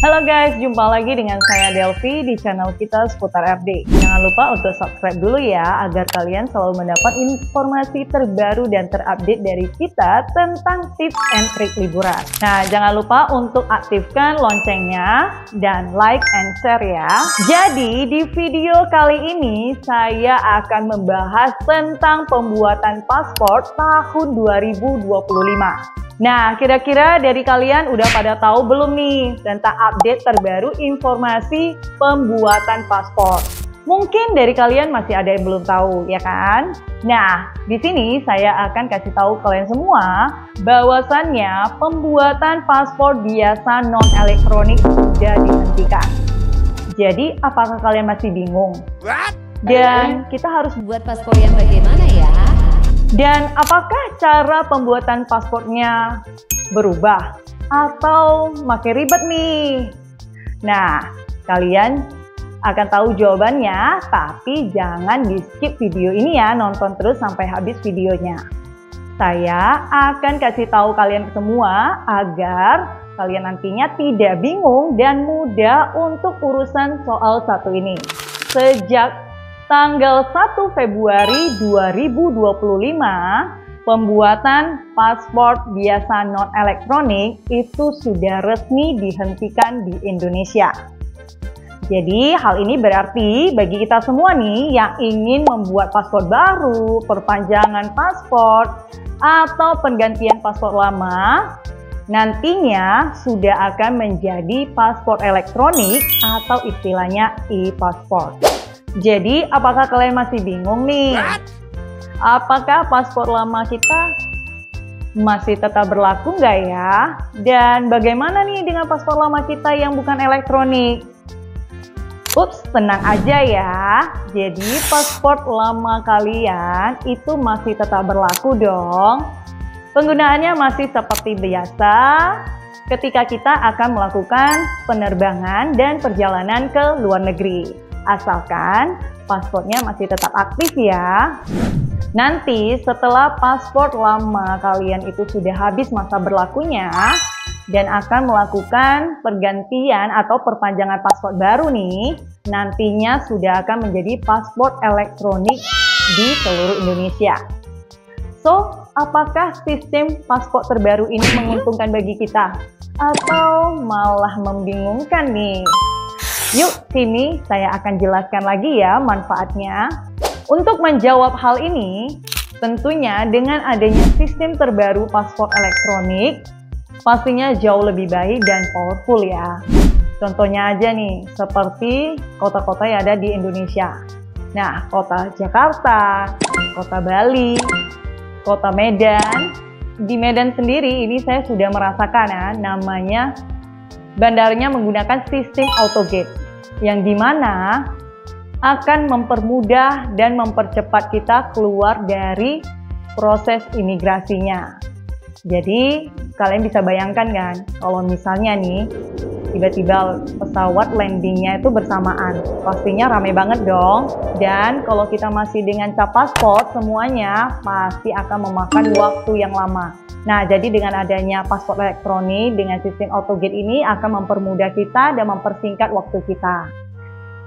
Halo guys, jumpa lagi dengan saya Delvi di channel kita seputar update. Jangan lupa untuk subscribe dulu ya, agar kalian selalu mendapat informasi terbaru dan terupdate dari kita tentang tips and trik liburan. Nah, jangan lupa untuk aktifkan loncengnya dan like and share ya. Jadi, di video kali ini saya akan membahas tentang pembuatan paspor tahun 2025. Nah, kira-kira dari kalian udah pada tahu belum nih tentang update terbaru informasi pembuatan paspor? Mungkin dari kalian masih ada yang belum tahu, ya kan? Nah, di sini saya akan kasih tahu kalian semua bahwasannya pembuatan paspor biasa non-elektronik sudah dihentikan. Jadi, apakah kalian masih bingung? Dan kita harus buat paspor yang bagaimana ya? Dan apakah cara pembuatan paspornya berubah atau makin ribet nih? Nah, kalian akan tahu jawabannya, tapi jangan di skip video ini ya, nonton terus sampai habis videonya. Saya akan kasih tahu kalian semua agar kalian nantinya tidak bingung dan mudah untuk urusan soal satu ini. Sejak tanggal 1 Februari 2025, pembuatan paspor biasa non-elektronik itu sudah resmi dihentikan di Indonesia. Jadi hal ini berarti bagi kita semua nih yang ingin membuat paspor baru, perpanjangan paspor, atau penggantian paspor lama, nantinya sudah akan menjadi paspor elektronik atau istilahnya e-paspor. Jadi, apakah kalian masih bingung nih? Apakah paspor lama kita masih tetap berlaku nggak ya? Dan bagaimana nih dengan paspor lama kita yang bukan elektronik? Ups, tenang aja ya. Jadi, paspor lama kalian itu masih tetap berlaku dong. Penggunaannya masih seperti biasa ketika kita akan melakukan penerbangan dan perjalanan ke luar negeri. Asalkan paspornya masih tetap aktif ya. Nanti setelah paspor lama kalian itu sudah habis masa berlakunya dan akan melakukan pergantian atau perpanjangan paspor baru nih, nantinya sudah akan menjadi paspor elektronik di seluruh Indonesia. So, apakah sistem paspor terbaru ini menguntungkan bagi kita atau malah membingungkan nih? Yuk, sini saya akan jelaskan lagi ya manfaatnya. Untuk menjawab hal ini, tentunya dengan adanya sistem terbaru paspor elektronik, pastinya jauh lebih baik dan powerful ya. Contohnya aja nih, seperti kota-kota yang ada di Indonesia. Nah, kota Jakarta, kota Bali, kota Medan. Di Medan sendiri ini saya sudah merasakan ya, namanya bandaranya menggunakan sistem autogate, yang dimana akan mempermudah dan mempercepat kita keluar dari proses imigrasinya. Jadi kalian bisa bayangkan kan, kalau misalnya nih tiba-tiba pesawat landingnya itu bersamaan, pastinya rame banget dong. Dan kalau kita masih dengan cap paspor, semuanya pasti akan memakan waktu yang lama. Nah, jadi dengan adanya paspor elektronik dengan sistem autogate ini akan mempermudah kita dan mempersingkat waktu kita.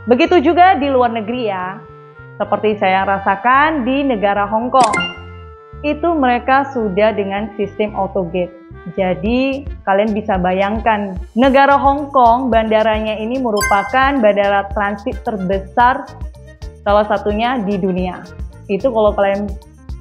Begitu juga di luar negeri ya. Seperti saya rasakan di negara Hong Kong. Itu mereka sudah dengan sistem autogate. Jadi, kalian bisa bayangkan, negara Hong Kong, bandaranya ini merupakan bandara transit terbesar salah satunya di dunia. Itu kalau kalian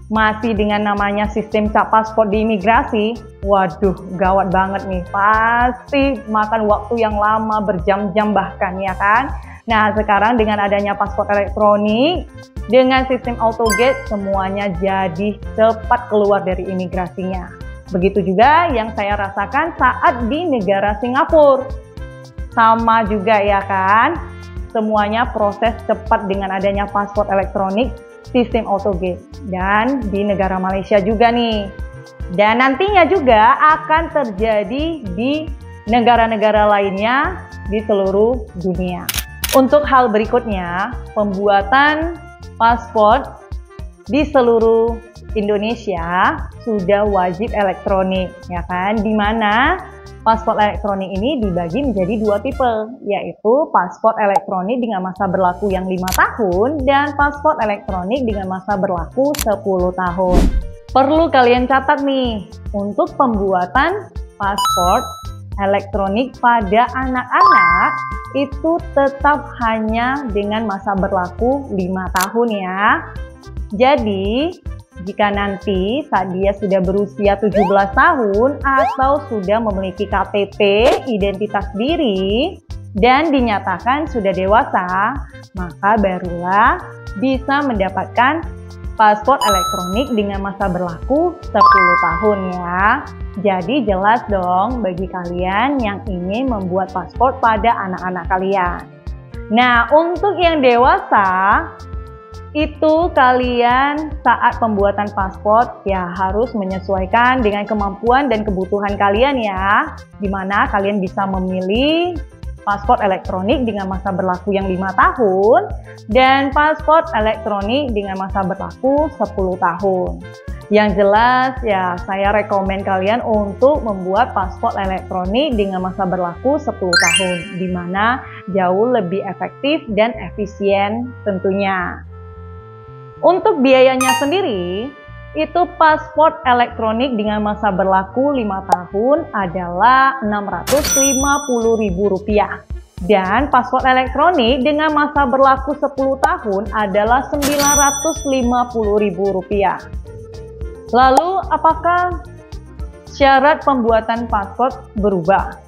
masih dengan namanya sistem cap paspor di imigrasi, waduh gawat banget nih, pasti makan waktu yang lama berjam-jam bahkan ya kan. Nah, sekarang dengan adanya paspor elektronik dengan sistem autogate, semuanya jadi cepat keluar dari imigrasinya. Begitu juga yang saya rasakan saat di negara Singapura, sama juga ya kan, semuanya proses cepat dengan adanya paspor elektronik sistem autogate. Dan di negara Malaysia juga nih. Dan nantinya juga akan terjadi di negara-negara lainnya di seluruh dunia. Untuk hal berikutnya, pembuatan paspor di seluruh Indonesia sudah wajib elektronik, ya kan? Di mana paspor elektronik ini dibagi menjadi dua tipe, yaitu paspor elektronik dengan masa berlaku yang 5 tahun dan paspor elektronik dengan masa berlaku 10 tahun. Perlu kalian catat nih, untuk pembuatan paspor elektronik pada anak-anak itu tetap hanya dengan masa berlaku 5 tahun ya. Jadi, jika nanti saat dia sudah berusia 17 tahun atau sudah memiliki KTP identitas diri dan dinyatakan sudah dewasa, maka barulah bisa mendapatkan paspor elektronik dengan masa berlaku 10 tahun ya. Jadi jelas dong bagi kalian yang ingin membuat paspor pada anak-anak kalian. Nah, untuk yang dewasa, itu kalian saat pembuatan paspor ya harus menyesuaikan dengan kemampuan dan kebutuhan kalian ya, dimana kalian bisa memilih paspor elektronik dengan masa berlaku yang 5 tahun dan paspor elektronik dengan masa berlaku 10 tahun. Yang jelas ya saya rekomen kalian untuk membuat paspor elektronik dengan masa berlaku 10 tahun, dimana jauh lebih efektif dan efisien tentunya. Untuk biayanya sendiri, itu paspor elektronik dengan masa berlaku 5 tahun adalah Rp650.000 dan paspor elektronik dengan masa berlaku 10 tahun adalah Rp950.000. Lalu, apakah syarat pembuatan paspor berubah?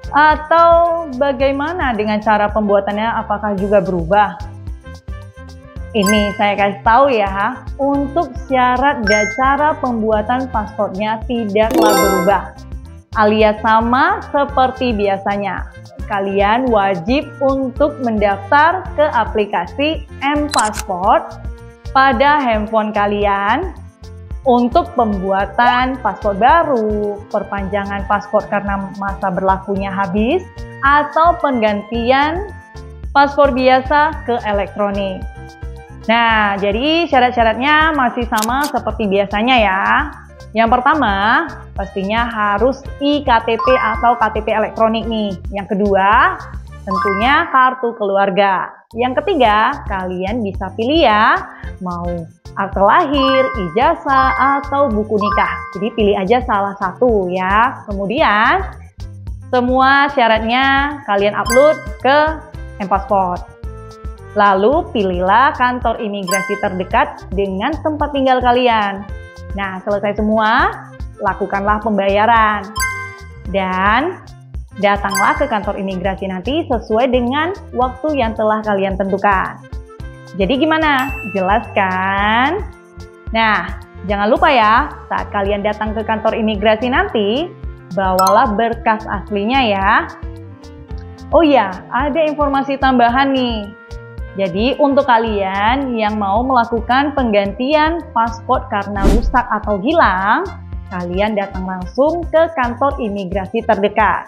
Atau bagaimana dengan cara pembuatannya, apakah juga berubah? Ini saya kasih tahu ya, untuk syarat dan cara pembuatan paspornya tidaklah berubah, alias sama seperti biasanya. Kalian wajib untuk mendaftar ke aplikasi M-Passport pada handphone kalian untuk pembuatan paspor baru, perpanjangan paspor karena masa berlakunya habis, atau penggantian paspor biasa ke elektronik. Nah, jadi syarat-syaratnya masih sama seperti biasanya ya. Yang pertama, pastinya harus iKTP atau KTP elektronik nih. Yang kedua, tentunya kartu keluarga. Yang ketiga, kalian bisa pilih ya, mau akte lahir, ijazah, atau buku nikah. Jadi pilih aja salah satu ya. Kemudian, semua syaratnya kalian upload ke M-Passport. Lalu pilihlah kantor imigrasi terdekat dengan tempat tinggal kalian. Nah, selesai semua, lakukanlah pembayaran. Dan datanglah ke kantor imigrasi nanti sesuai dengan waktu yang telah kalian tentukan. Jadi gimana? Jelas kan? Nah, jangan lupa ya, saat kalian datang ke kantor imigrasi nanti, bawalah berkas aslinya ya. Oh iya, ada informasi tambahan nih. Jadi untuk kalian yang mau melakukan penggantian paspor karena rusak atau hilang, kalian datang langsung ke kantor imigrasi terdekat.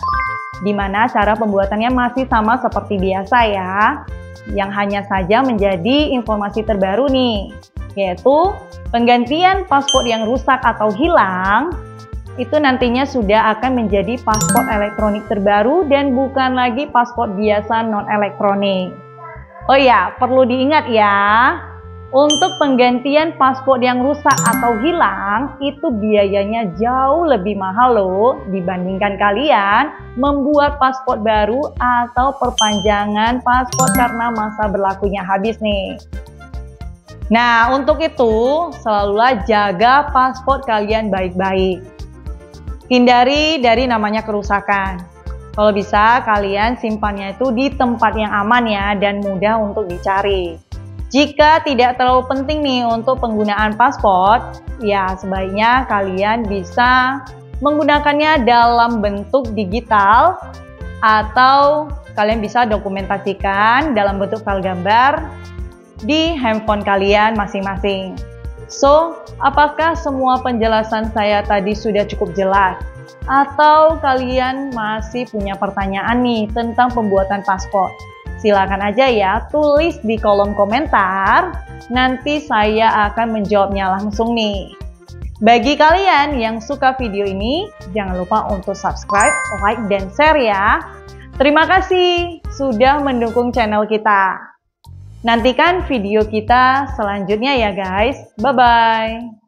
Di mana cara pembuatannya masih sama seperti biasa ya. Yang hanya saja menjadi informasi terbaru nih, yaitu penggantian paspor yang rusak atau hilang, itu nantinya sudah akan menjadi paspor elektronik terbaru dan bukan lagi paspor biasa non-elektronik. Oh ya, perlu diingat ya, untuk penggantian paspor yang rusak atau hilang, itu biayanya jauh lebih mahal loh dibandingkan kalian membuat paspor baru atau perpanjangan paspor karena masa berlakunya habis nih. Nah, untuk itu, selalulah jaga paspor kalian baik-baik. Hindari dari namanya kerusakan. Kalau bisa, kalian simpannya itu di tempat yang aman ya dan mudah untuk dicari. Jika tidak terlalu penting nih untuk penggunaan paspor, ya sebaiknya kalian bisa menggunakannya dalam bentuk digital atau kalian bisa dokumentasikan dalam bentuk file gambar di handphone kalian masing-masing. So, apakah semua penjelasan saya tadi sudah cukup jelas? Atau kalian masih punya pertanyaan nih tentang pembuatan paspor? Silakan aja ya, tulis di kolom komentar. Nanti saya akan menjawabnya langsung nih. Bagi kalian yang suka video ini, jangan lupa untuk subscribe, like, dan share ya. Terima kasih sudah mendukung channel kita. Nantikan video kita selanjutnya ya guys. Bye-bye.